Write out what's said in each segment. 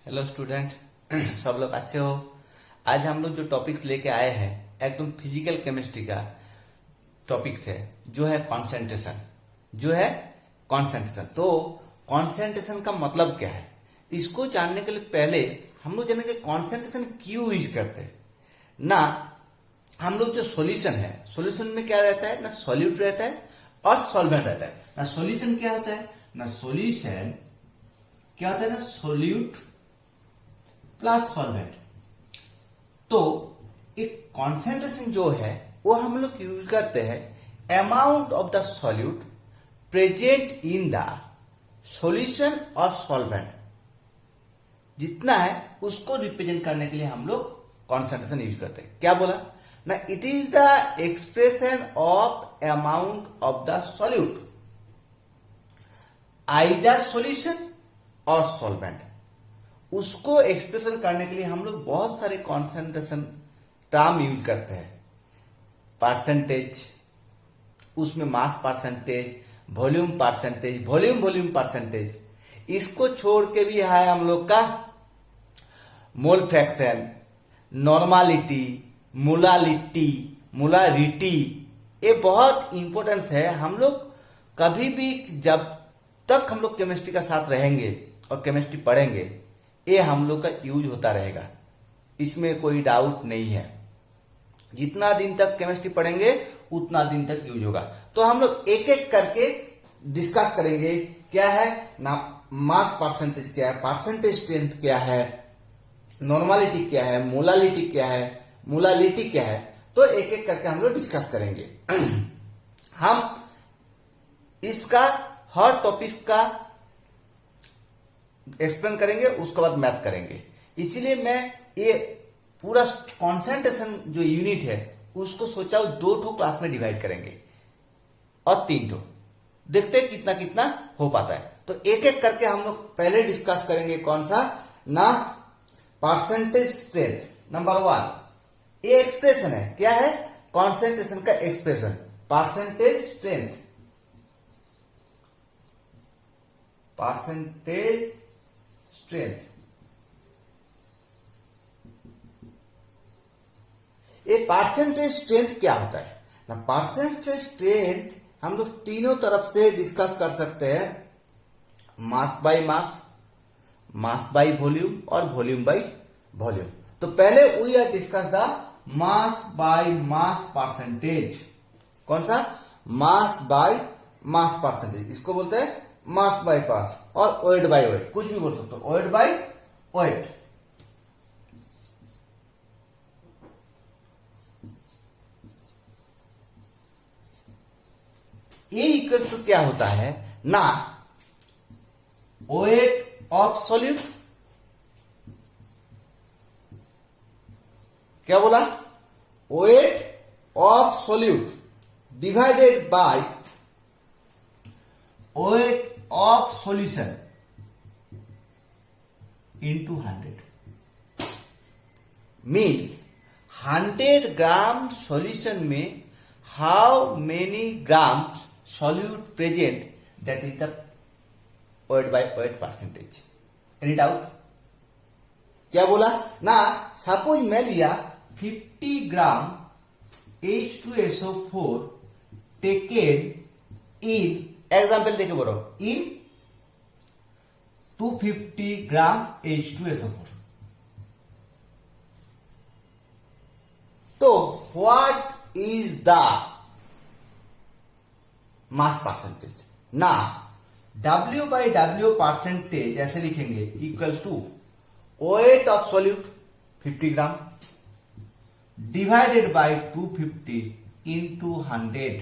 Hello student सब लोग अच्छे हो। आज हम लोग जो टॉपिक्स लेके आए हैं एकदम फिजिकल केमिस्ट्री का टॉपिक्स है, जो है कॉन्सेंट्रेशन। तो कॉन्सेंट्रेशन का मतलब क्या है, इसको जानने के लिए पहले हम लोग जानेंगे कॉन्सेंट्रेशन क्यों यूज करते हैं ना। हम लोग जो सॉल्यूशन में क्या रहता है ना, सॉल्यूट रहता है और सॉल्वेंट रहता है ना। सॉल्यूशन क्या होता है ना, सॉल्यूशन क्या होता है ना, सॉल्यूट प्लस सॉल्वेंट। तो एक कॉन्सेंट्रेशन जो है वो हम लोग यूज करते हैं amount of the solute present in the solution और सॉल्वेंट, जितना है उसको रिप्रेजेंट करने के लिए हम लोग कॉन्सेंट्रेशन यूज करते हैं। क्या बोला ना, it is the expression of amount of the solute either solution और सॉल्वेंट। उसको एक्सप्रेशन करने के लिए हम लोग बहुत सारे कॉन्सेंट्रेशन टर्म यूज करते हैं। परसेंटेज, उसमें mass percentage, volume percentage, volume percentage. इसको छोड़ के भी है हम लोग का मोल फ्रैक्शन, नॉर्मालिटी, मोलारिटी। ये बहुत इंपॉर्टेंस है। हम लोग कभी भी जब तक हम लोग केमिस्ट्री का साथ रहेंगे और केमिस्ट्री पढ़ेंगे, ये हम लोग का यूज होता रहेगा, इसमें कोई डाउट नहीं है। जितना दिन तक केमिस्ट्री पढ़ेंगे उतना दिन तक यूज होगा। तो हम लोग एक एक करके डिस्कस करेंगे क्या है ना, मास परसेंटेज क्या है, परसेंटेज स्ट्रेंथ क्या है, नॉर्मालिटी क्या है, मोलालिटी क्या है। तो एक एक करके हम लोग डिस्कस करेंगे। हम इसका हर टॉपिक का एक्सप्लेन करेंगे, उसके बाद मैथ करेंगे। इसीलिए मैं ये पूरा कॉन्सेंट्रेशन जो यूनिट है उसको सोचा 2 क्लास में डिवाइड करेंगे और 3 देखते हैं कितना कितना हो पाता है। तो एक एक करके हम लोग पहले डिस्कस करेंगे कौन सा ना, परसेंटेज स्ट्रेंथ। नंबर 1 ये एक्सप्रेशन है, क्या है, कॉन्सेंट्रेशन का expression, percentage strength. Percentage strength, ये परसेंटेज स्ट्रेंथ क्या होता है ना, परसेंटेज स्ट्रेंथ हम लोग तीनों तरफ से डिस्कस कर सकते हैं, mass by mass, mass by volume और वॉल्यूम बाय वॉल्यूम। तो पहले we are discuss the mass by mass percentage. कौन सा, मास बाय मास परसेंटेज, इसको बोलते हैं मास बाय मास और वेट बाय वेट, कुछ भी बोल सकते हो, वेट बाय वेट। ये इक्वल टू क्या होता है ना, वेट ऑफ सॉल्यूट, क्या बोला, weight of solute divided by weight of solution into 100। Means 100 gram solution में how many gram solute present, that is the weight by weight percentage. Any doubt, क्या बोला ना, सपोज मैं लिया 50 ग्राम H2SO4 टेकन इन, example देखे बोलो, इन 250 gram H2SO4। तो what is the mass percentage ना, W बाई W परसेंटेज ऐसे लिखेंगे, equals to weight of solute 50 gram divided by 250 into 100,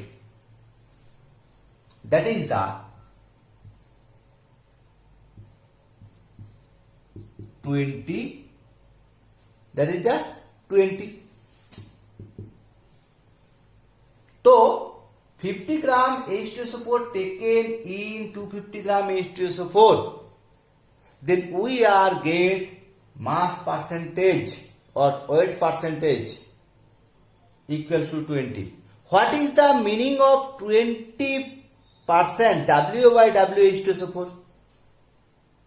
that is the 20, that is the 20। तो 50 gram H2SO4 taken in 250 gram H2SO4, then we are get mass percentage or weight percentage equals to 20। What is the meaning of 20% W by W H2SO4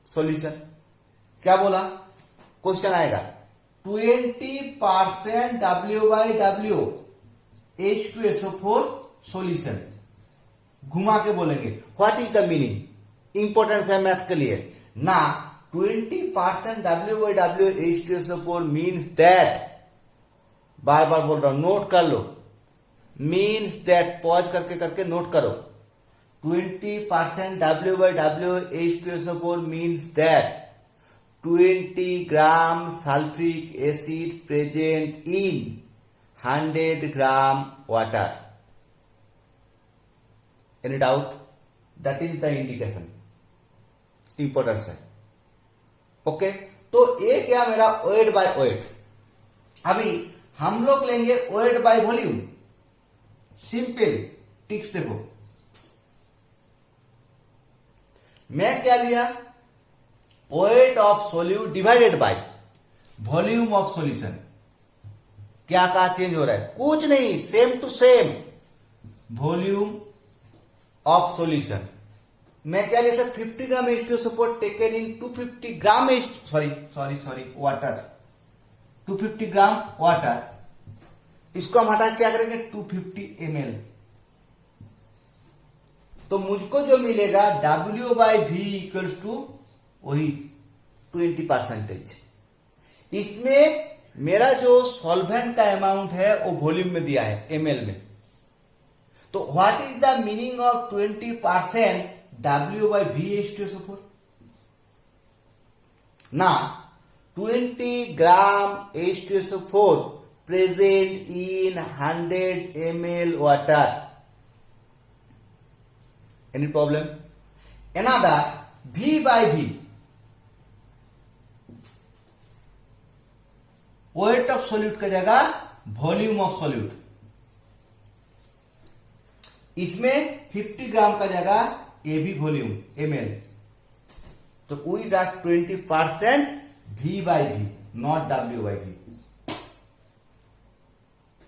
solution? क्या बोला question आएगा 20% W/W H2SO4 solution, घुमा के बोलेंगे what is the meaning, importance है math के लिए ना। 20% W/W H2SO4 मीन्स दैट, बार बार बोल रहा हूं, नोट कर लो, मीन्स दैट, पॉज करके करके नोट करो। 20% W/W H2SO4 means that 20 gram sulfuric acid present in 100 gram water. Any doubt? That is the indication. Importance है। ओके, तो ये क्या मेरा वेट बाय वेट। अभी हम लोग लेंगे weight by volume. Simple ticks देखो, मैं क्या लिया, weight of solute divided by volume of solution. क्या का चेंज हो रहा है, कुछ नहीं, same to same, volume of solution. मैं क्या लिया था, 50 gram H2SO4 taken in 250 gram water, 250 gram water. इसको हम हटा क्या करेंगे, 250 ml। तो मुझको जो मिलेगा W/V इक्वल्स टू वही 20%। इसमें मेरा जो सॉल्वेंट का अमाउंट है वो वॉल्यूम में दिया है, ml में। तो what is the meaning of 20% W/V H2SO4? ना 20 ग्राम H2SO4 present in 100 ml water. Any problem? Another V/V, weight of solute का जगह वॉल्यूम ऑफ सोल्यूट। इसमें 50 ग्राम का जगह ये भी वॉल्यूम ml। तो we got 20% V/V, not W/V।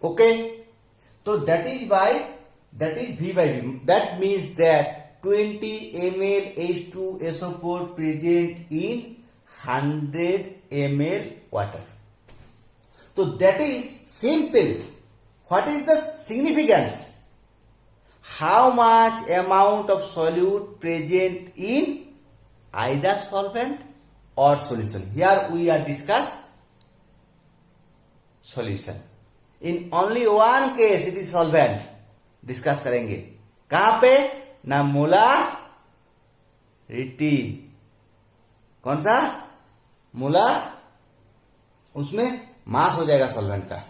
Okay, तो that is V/V। That means that 20 ml H2SO4 present in 100 ml water. So that is simple. What is the significance? How much amount of solute present in either solvent or solution? Here we are discuss solution. In only one case it is solvent. Discuss करेंगे कहां पे, ना molarity. कौन सा molar, उसमें मास हो जाएगा solvent का,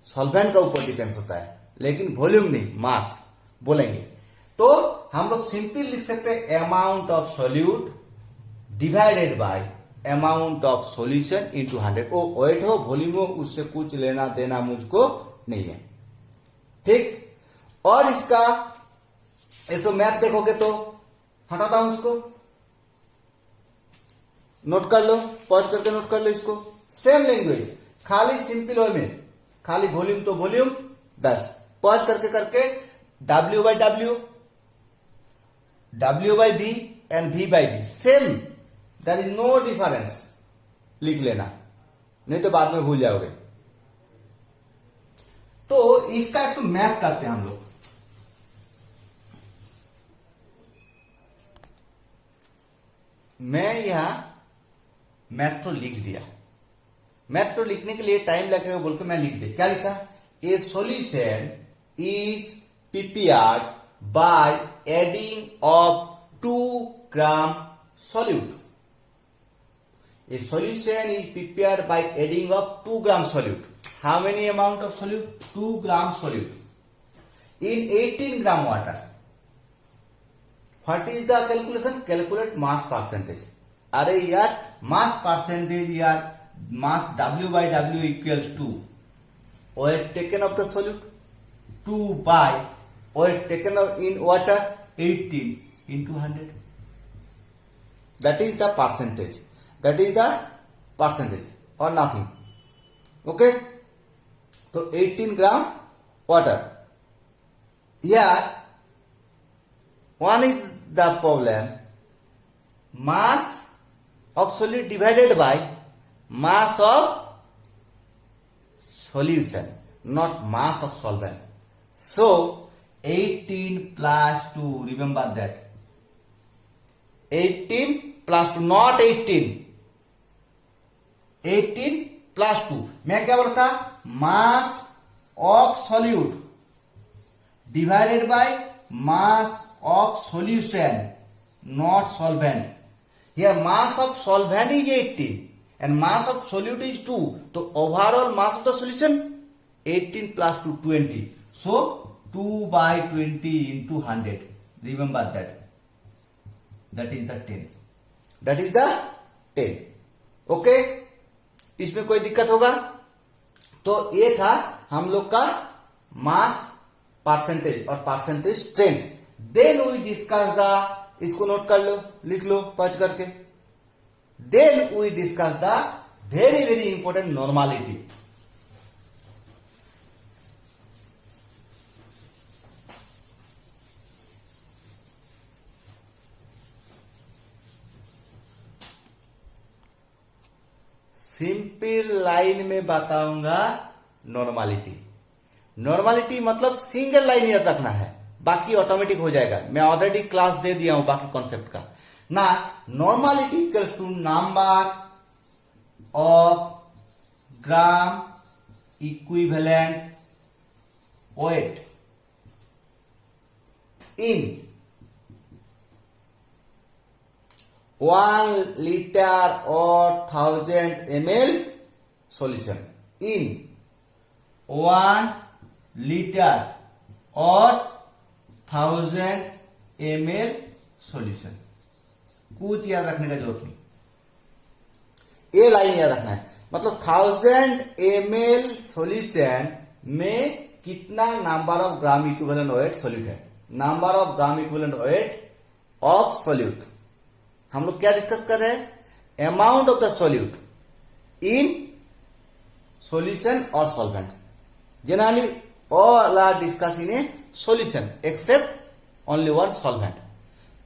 सॉल्वेंट का ऊपर डिपेंड्स होता है, लेकिन वॉल्यूम नहीं, मास बोलेंगे। तो हम लोग सिंपल लिख सकते हैं amount of solute divided by amount of solution into 100। वो वेट हो वॉल्यूम हो उससे कुछ लेना देना मुझको नहीं है, ठीक। और इसका एक तो मैथ देखोगे तो हटाता हूं इसको, नोट कर लो, पॉज करके नोट कर लो इसको। सेम लैंग्वेज, खाली सिंपल वे में, खाली वॉल्यूम तो वॉल्यूम 10, पॉज करके करके W/W, W/V and V/V same, there is no difference, लिख लेना, नहीं तो बाद में भूल जाओगे। तो इसका एक तो मैथ करते हैं हम लोग। मैं यहां मैथ तो लिख दिया, मैथ तो लिखने के लिए टाइम लगेगा बोल के मैं लिख दिया। क्या लिखा, ए solution is prepared by adding of 2 gram solute. A solution is prepared by adding of 2 gram solute. How many amount of solute? 2 gram solute in 18 gram water. What is the calculation? Calculate mass percentage. अरे यार mass percentage यार, mass W/W equals to weight taken of the solute 2 by weight taken of in water 18 into 100. That is the percentage. That is the percentage or nothing. Okay? So 18 gram water. Here, one is the problem. Mass of solute divided by mass of solution, not mass of solvent. So 18 plus 2, remember that. 18 plus 2, not 18. 18 plus 2. मैं क्या बोला था? Mass of solute divided by mass of solution, not solvent. Here mass of solvent is 18 and mass of solute is 2. So overall mass of the solution 18 plus 2, 20. So 2 by 20 into 100. Remember that. That is the 10. That is the 10. Okay? इसमें कोई दिक्कत होगा? तो ये था हम लोग का मास परसेंटेज और percentage strength. Then we discuss the, इसको नोट कर लो, लिख लो पच करके. Then we discuss the very very important normality. Simple line में बताऊंगा नॉर्मालिटी. नॉर्मालिटी मतलब सिंगल लाइन याद रखना है, बाकी ऑटोमेटिक हो जाएगा. मैं ऑलरेडी क्लास दे दिया हूं बाकी कॉन्सेप्ट का ना. Normality equals to number of gram equivalent weight in 1 liter or 1000 ml solution. In 1 liter or 1000 ml solution. कुछ याद रखने का जरूरत नहीं, ये लाइन याद रखना है. मतलब 1000 ml सॉल्यूशन में कितना number of gram equivalent weight solute है. Number of gram equivalent weight of solute. हम लोग क्या डिस्कस कर रहे हैं? Amount of the solute in solution और solvent. Generally all are discuss in a solution except only one solvent.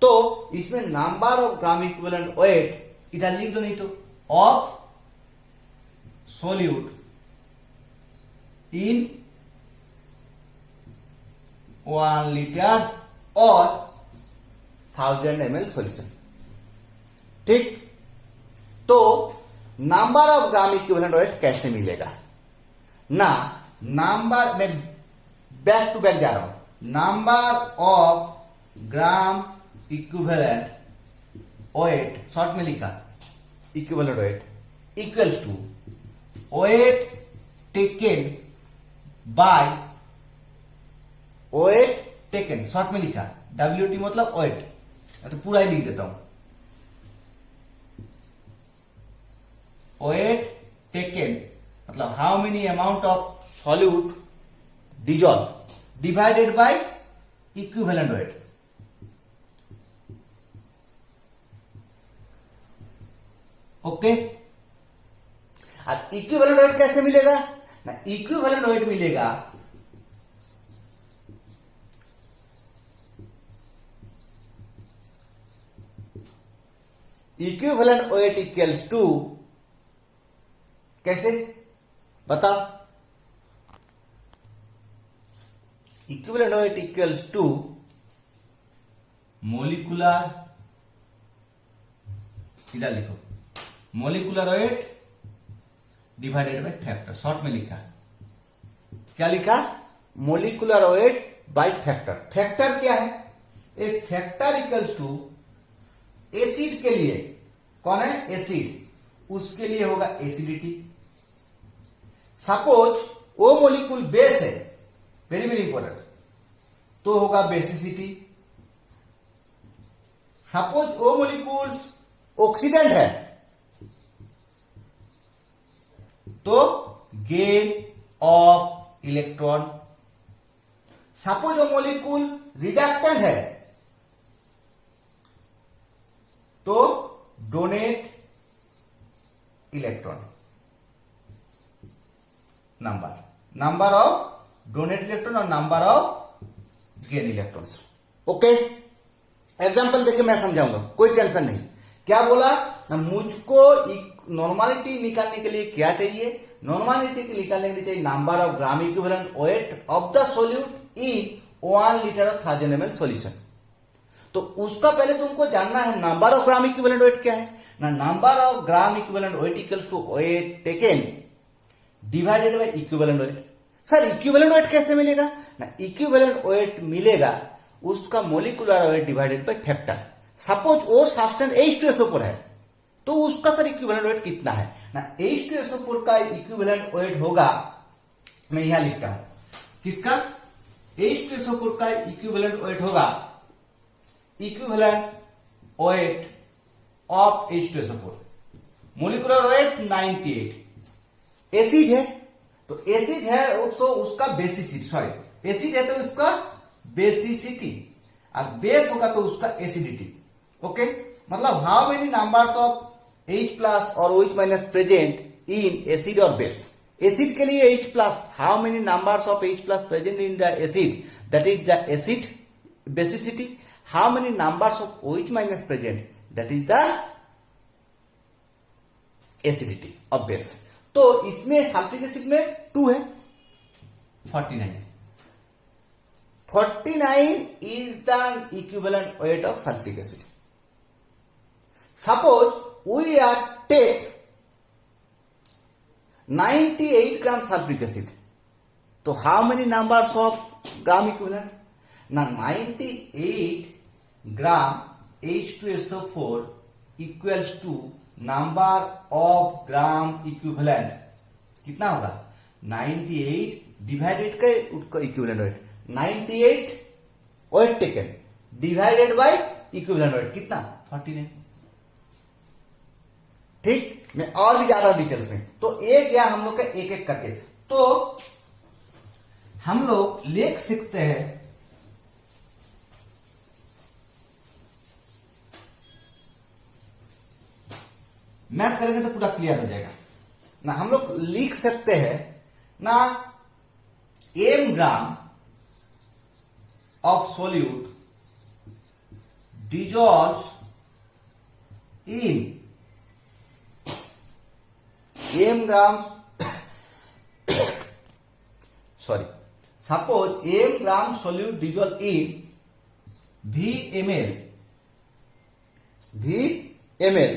तो इसमें number of gram equivalent weight इधर लिख दो, नहीं तो ऑफ सॉल्यूट इन 1 liter और 1000 ml सॉल्यूशन. ठीक. तो number of gram equivalent weight कैसे मिलेगा ना? नंबर, मैं बैक टू बैक जा रहा हूं. Number of gram equivalent weight short में लिखा equivalent weight equals to weight taken by weight taken, short में लिखा WT मतलब वेट. तो पूरा ही लिख देता हूं. वेट टेकन मतलब how many amount of solute dissolve divided by equivalent weight. Okay. अब इक्विवेलेंट वेट कैसे मिलेगा ना? इक्विवेलेंट वेट मिलेगा इक्विवेलेंट वेट इक्वल्स टू, कैसे बताओ? Equivalent weight equals to molecular, सीधा लिखो, molecular weight divided by factor. Short में लिखा, क्या लिखा? Molecular weight by factor. Factor क्या है? एक फैक्टर इक्वल्स टू एसिड के लिए, कौन है? एसिड. उसके लिए होगा एसिडिटी. सपोज वो मोलिक्यूल बेस है, वेरी वेरी इंपॉर्टेंट, तो होगा बेसिसिटी. सपोज वो मोलिक्यूल्स ऑक्सीडेंट है तो गेन ऑफ इलेक्ट्रॉन. सपोज वो मोलिक्यूल रिडक्टेंट है तो donate electron. Number of donate electron और number of gain electrons. Okay. Example देके मैं समझाऊंगा, कोई टेंशन नहीं. क्या बोला ना? मुझको नॉर्मालिटी निकालने के लिए क्या चाहिए? नॉर्मालिटी के निकालने के लिए चाहिए number of gram equivalent weight of the solute in 1 litre of 1000 ml solution. तो उसका पहले तुमको जानना है number of gram equivalent weight क्या है ना। Number of gram equivalent weight equals to weight taken divided by equivalent weight. Sir equivalent weight कैसे मिलेगा ना? इक्विवेलेंट वेट मिलेगा उसका molecular weight divided by factor. Suppose वो सब्सटेंस H2SO4 है तो उसका सर इक्विवेलेंट वेट कितना है ना? H2SO4 का इक्विवेलेंट वेट होगा, मैं यहां लिखता हूं किसका, H2SO4 का इक्विवेलेंट वेट होगा equivalent weight of H2SO4 molecular weight 98। Acid है तो एसिड है तो उसका बेसिसिटी, सॉरी एसिड है तो उसका बेसिसिटी, और बेस होगा तो उसका एसिडिटी। ओके, मतलब how many numbers of H plus और OH minus present in acid और बेस। एसिड के लिए H plus, how many numbers of H plus present in the acid, that is the acid basicity. How many numbers of OH minus present, that is the acidity of base. तो इसमें sulphuric acid में 2 है, 49 is the equivalent weight of sulfuric acid. Suppose we are take 98 gram sulfuric acid. So how many numbers of gram equivalent? Now 98 gram H2SO4 equals to number of gram equivalent. कितना होगा? 98 divided का उसका equivalent weight 98 weight taken divided by equivalent weight कितना 49। ठीक, मैं और भी जा रहा हूं डिटेल्स में, तो एक गया हम लोग का एक एक करके। तो हम लोग लिख सकते हैं मैथ करेंगे तो पूरा क्लियर हो जाएगा ना। हम लोग लिख सकते हैं ना m gram of solute dissolves in m grams sorry suppose m gram solute dissolve in v ml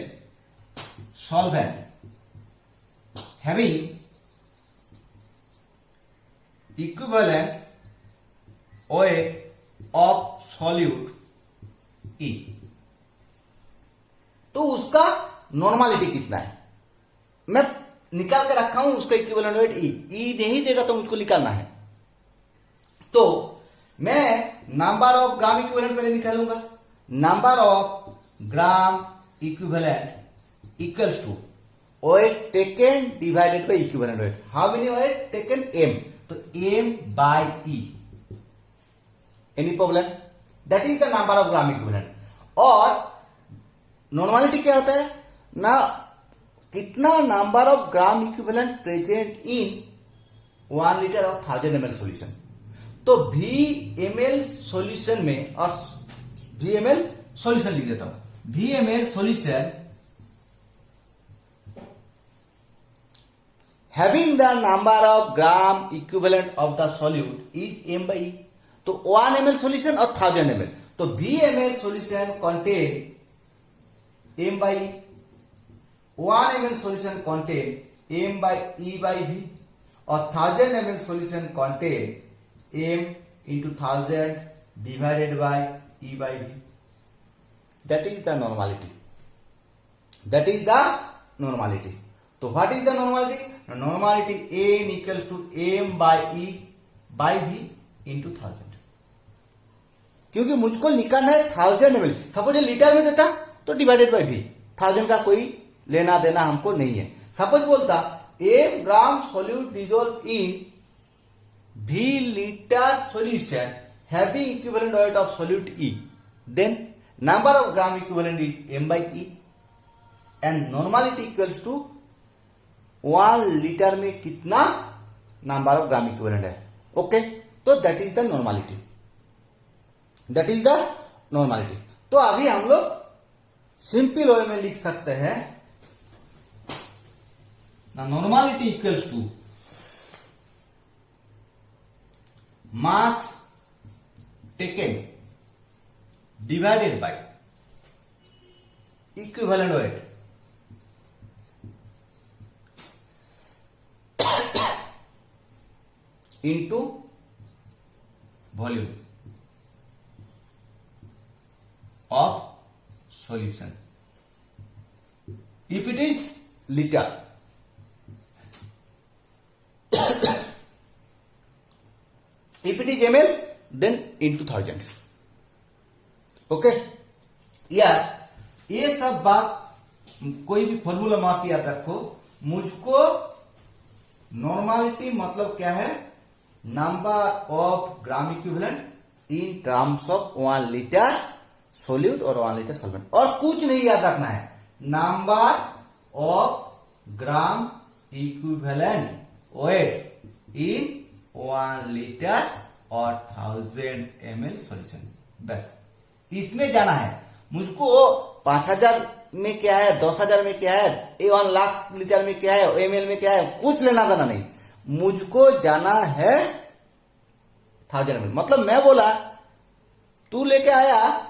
solvent having equivalent weight of solute E, तो उसका नॉर्मालिटी कितना है मैं निकाल के रखा हूं। उसका इक्विवेलेंट वेट E नहीं देगा तो मुझको निकालना है। तो मैं नंबर ऑफ ग्राम इक्विवेलेंट पहले निकालूंगा। Number of gram equivalent equals to weight taken divided by equivalent weight. How many weight taken M, तो M by E। Any problem? That is the number of gram equivalent। और normality क्या होता है ना, कितना number of gram equivalent present in 1 litre of 1000 ml solution. तो VML solution में, और VML सॉल्यूशन लिख देता हूं। VML solution having the number of gram equivalent of the solute is M by E। तो 1 ml सॉल्यूशन और 1000 ml, तो VML solution contain M by E, 1 ml solution contain M by E by V, और 1000 ml solution contain M into 1000 divided by E by V। That is the normality। That is the normality। तो what is the normality? Normality N equals to M by E by V into 1000। क्योंकि मुझको निकालना है 1000 ml। Suppose litre में देता तो divided by V, 1000 का कोई लेना देना हमको नहीं है। सपोज बोलता m gram solute dissolve in V litre solution having equivalent weight of solute E, then number of gram equivalent is M by E and normality equals to 1 litre में कितना नंबर ऑफ ग्राम इक्विवेलेंट है। Okay, तो that is the normality. That is the normality. तो अभी हम लोग simple way में लिख सकते हैं ना normality equals to mass taken divided by equivalent weight into volume of solution. If it is liter, if it is ml, then into thousands. Okay? या ये सब बात कोई भी फॉर्मूला मार्क याद रखो, मुझको नॉर्मालिटी मतलब क्या है, number of gram equivalent in terms of 1 litre solute और 1 लीटर सॉल्वेंट, और कुछ नहीं याद रखना है, number of gram equivalent weight in 1 litre और 1000 ml सॉल्यूशन, बस इसमें जाना है। मुझको 5000 में क्या है, 10,000 में क्या है, 1 लाख लीटर में क्या है, ml में क्या है, कुछ लेना देना नहीं, मुझको जाना है 1000 ml। मतलब मैं बोला तू लेके आया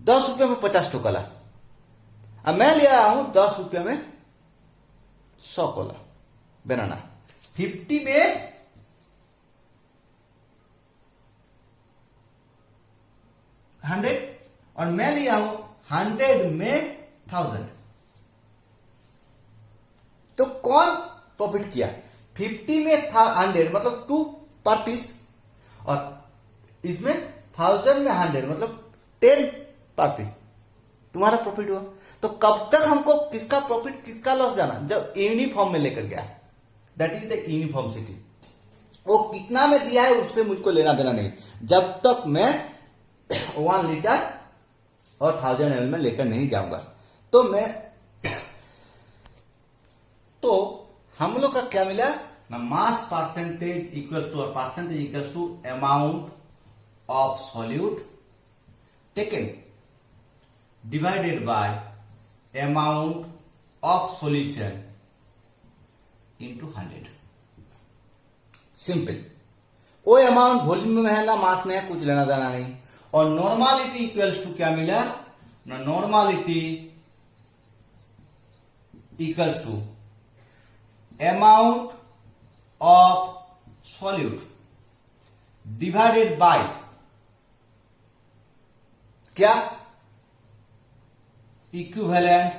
10 रुपये में 50 टोकला, अब मैं ले आया हूं 10 रुपये में 100 कोला बनाना, 50 में 100 और मैं लिया हूं 100 में 1000, तो कौन प्रॉफिट किया, 50 में 100 मतलब 2 पर पीस, और इसमें 1000 में 100 मतलब 10 पर पीस, तुम्हारा प्रॉफिट हुआ। तो कब तक हमको किसका प्रॉफिट किसका लॉस जाना, जब यूनिफॉर्म में लेकर गया, दैट इज द यूनिफॉर्मिटी, वो कितना में दिया है उससे मुझको लेना देना नहीं, जब तक मैं 1 लीटर और 1000 ml में लेकर नहीं जाऊंगा। तो हम लोग का क्या मिला ना, mass percentage equal to amount of solute taken divided by amount of solution into 100, simple. वो अमाउंट वॉल्यूम में है ना मास में है, कुछ लेना देना नहीं। और नॉर्मालिटी इक्वल्स टू क्या मिला ना, normality equals to amount of solute divided by क्या, इक्विवेलेंट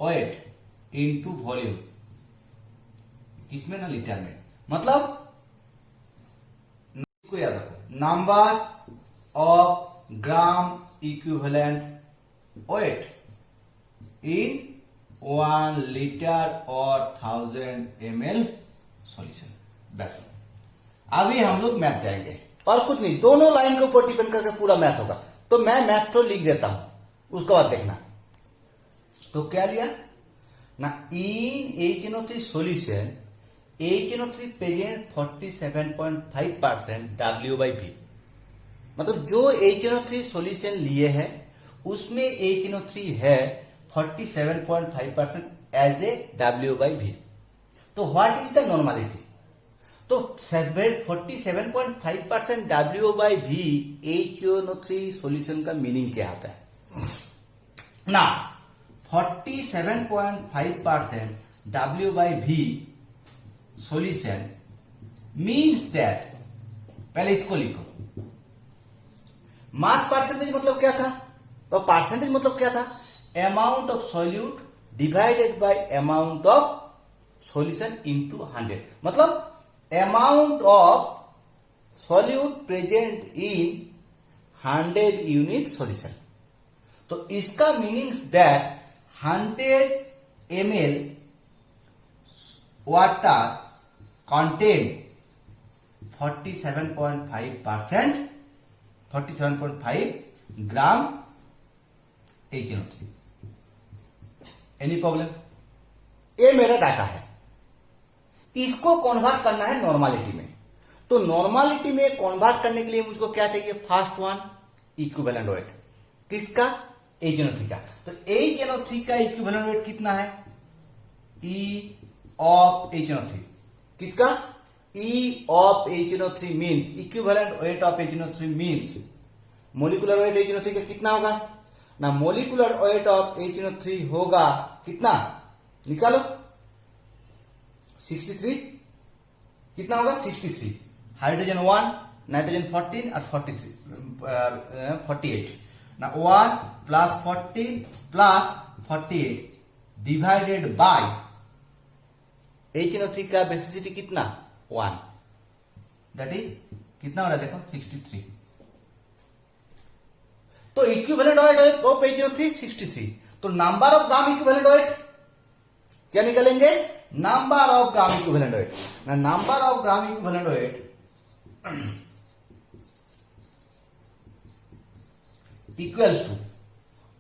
वेट इनटू वॉल्यूम, किसमें ना लीटर में, मतलब इसको याद रखो, number of gram equivalent weight in 1 litre और 1000 ml सॉल्यूशन, बस। अभी हम लोग मैथ जाएंगे और कुछ नहीं, दोनों लाइन के ऊपर डिपेंड करके पूरा मैथ होगा। तो मैं मैथ तो लिख देता हूं, उसके बाद देखना। तो क्या लिया ना, इन HNO3 solution HNO3 present 47.5% W/V, मतलब जो HNO3 सॉल्यूशन लिए हैं उसमें HNO3 है 47.5% एज ए W/V। तो व्हाट इज द नॉर्मालिटी, तो 47.5% W/V HNO3 सॉल्यूशन का मीनिंग क्या आता है ना, 47.5% W/V सॉल्यूशन मीन्स दैट, पहले इसको लिखो, मास परसेंटेज मतलब क्या था, तो परसेंटेज मतलब क्या था, amount of solute divided by amount of solution into 100, मतलब amount of solute present in 100 unit solution. तो इसका meanings that 100 ml water contain 47.5 gram HNO3। Any problem, ये मेरा डाटा है, इसको कन्वर्ट करना है नॉर्मालिटी में। तो नॉर्मालिटी में कन्वर्ट करने के लिए मुझको क्या चाहिए, फर्स्ट वन इक्विवेलेंट वेट, किसका, HNO3 का। तो HNO3 का इक्विवेलेंट वेट कितना है? E of HNO3। किसका? E of HNO3 means equivalent weight of HNO3 means molecular weight HNO3 का कितना होगा ना? मोलिकुलर वेट ऑफ HNO3 होगा कितना? निकालो। 63। कितना होगा? 63। हाइड्रोजन 1, नाइट्रोजन 14 और 48 ना 1 plus 14 plus 48 divided by HNO3 का बेसिसिटी कितना? 1। दैट इज कितना हो रहा है देखो 63। तो इक्विवेलेंट वेट ऑफ HNO3 63। तो number of gram equivalent weight क्या निकलेंगे? Number of gram equivalent weight ना, number of gram equivalent weight equals to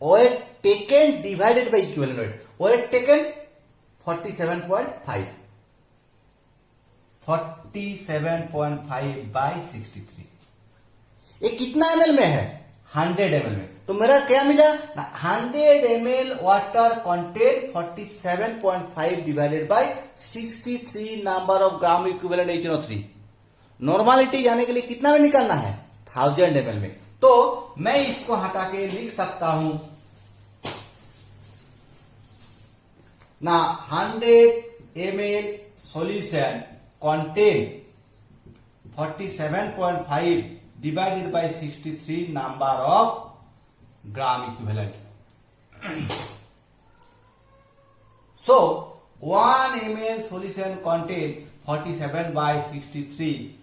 weight taken divided by equivalent weight. Weight taken 47.5 by 63। ये कितना ml में है? 100 ml में। तो मेरा क्या मिला? 100 ml water contain 47.5 divided by 63 number of gram equivalent HNO3। Normality जाने के लिए कितना में निकालना है? 1000 ml में। तो मैं इसको हटा के लिख सकता हूं ना 100 ml solution contain 47.5 divided by 63 number of gram equivalent। So 1 ml solution contain 47 by 63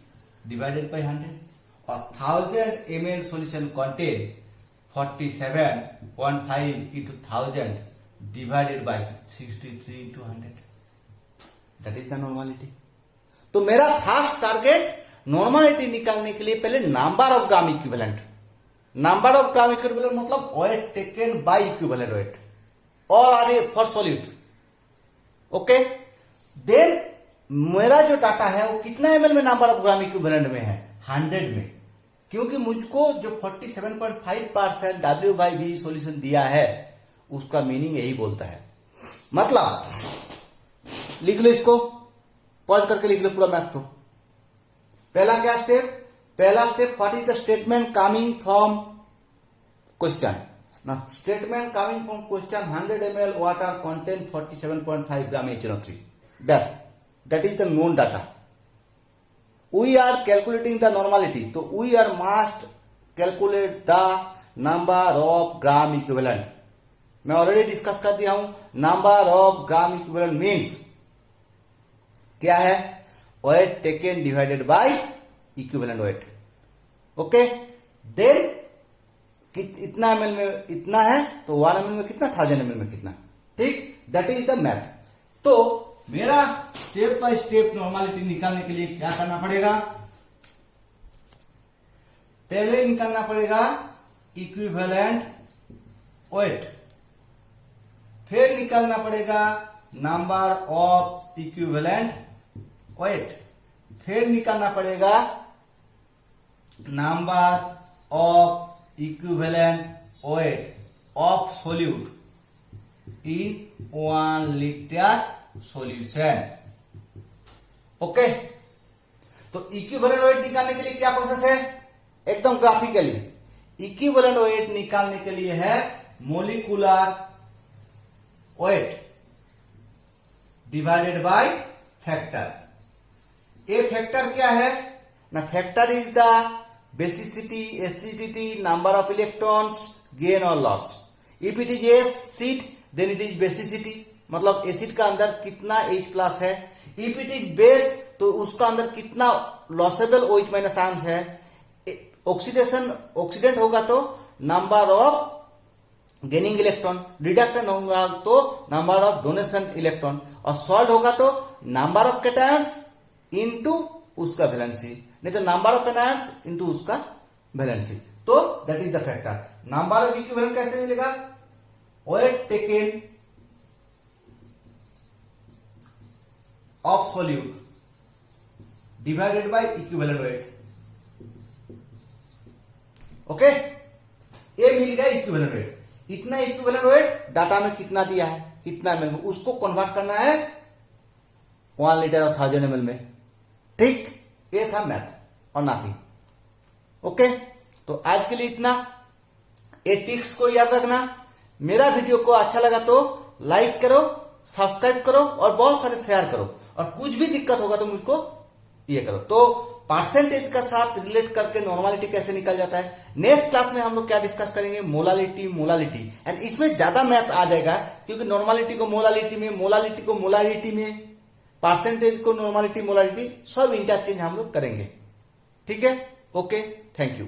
divided by 100 और 1000 ml solution contain 47.5 into 1000 divided by 63 into 100। That is the normality। तो मेरा फर्स्ट टारगेट नॉर्मालिटी निकालने के लिए पहले number of gram equivalent. Number of gram equivalent मतलब weight taken by equivalent weight और are for solute. Okay, then मेरा जो डाटा है वो कितना एमएल में नंबर ऑफ ग्राम इक्विवेलेंट में है? 100 में, क्योंकि मुझको जो 47.5% W/V सॉल्यूशन दिया है उसका मीनिंग यही बोलता है। मतलब लिख लो, इसको पॉज करके लिख लो पूरा मैथ को। पहला क्या स्टेप? पहला step, what is the statement coming from question ना? Statement coming from question 100 ml water contain 47.5 gram HNO3। That is the known data. We are calculating the normality, तो we are must calculate the number of gram equivalent। मैं already discuss कर दिया हूं। Number of gram equivalent means क्या है? Weight taken divided by equivalent weight. Okay, then इतना ml में इतना है तो 1 ml में कितना, 1000 ml में कितना। ठीक, दैट इज द मैथ। तो मेरा स्टेप बाय स्टेप नॉर्मालिटी निकालने के लिए क्या करना पड़ेगा? पहले निकालना पड़ेगा इक्विवेलेंट वेट, फिर निकालना पड़ेगा नंबर ऑफ इक्विवेलेंट वेट, फिर निकालना पड़ेगा number of equivalent weight of solute in 1 litre solution. Okay, तो इक्विवेलेंट वेट निकालने के लिए क्या प्रोसेस है? एकदम ग्राफिकली इक्विवेलेंट वेट निकालने के लिए है molecular weight divided by factor. ये फैक्टर क्या है ना? Factor is the basicity, acidity, number of electrons, gain और loss. If it is acid then it is basicity, मतलब एसिड का अंदर कितना H+ है। इफ इट इज बेस तो उसका अंदर कितना लॉसेबल OH- आयंस है। ऑक्सीडेशन ऑक्सीडेंट होगा तो number of gaining electron, reductant होगा तो नंबर ऑफ डोनेशन इलेक्ट्रॉन, और सॉल्ट होगा तो नंबर ऑफ कैटायंस इनटू उसका वैलेंसी, नहीं तो नंबर ऑफ कैटायंस इनटू उसका वैलेंसी। तो that is the factor. Number of equivalent कैसे मिलेगा? Weight taken of solute divided by equivalent weight. Okay, ये मिल गया इक्विवेलेंट वेट। इतना इक्विवेलेंट वेट डाटा में कितना दिया है, कितना ml में, उसको कन्वर्ट करना है 1 लीटर और 1000 ml में। ठीक, ये था मैथ और नथिंग। ओके, तो आज के लिए इतना। ये टिप्स को याद रखना। मेरा वीडियो को अच्छा लगा तो लाइक करो, सब्सक्राइब करो और बहुत सारे शेयर करो, और कुछ भी दिक्कत होगा तो मुझको ये करो। तो परसेंटेज का साथ रिलेट करके नॉर्मालिटी कैसे निकल जाता है, नेक्स्ट क्लास में हम लोग क्या डिस्कस करेंगे, मोलालिटी। एंड इसमें ज्यादा मैथ आ जाएगा, क्योंकि नॉर्मालिटी को मोलालिटी में, मोलालिटी को मोलारिटी में, परसेंटेज को नॉर्मालिटी मोलारिटी, सब इंटरचेंज हम लोग करेंगे। ठीक है, ओके, थैंक यू।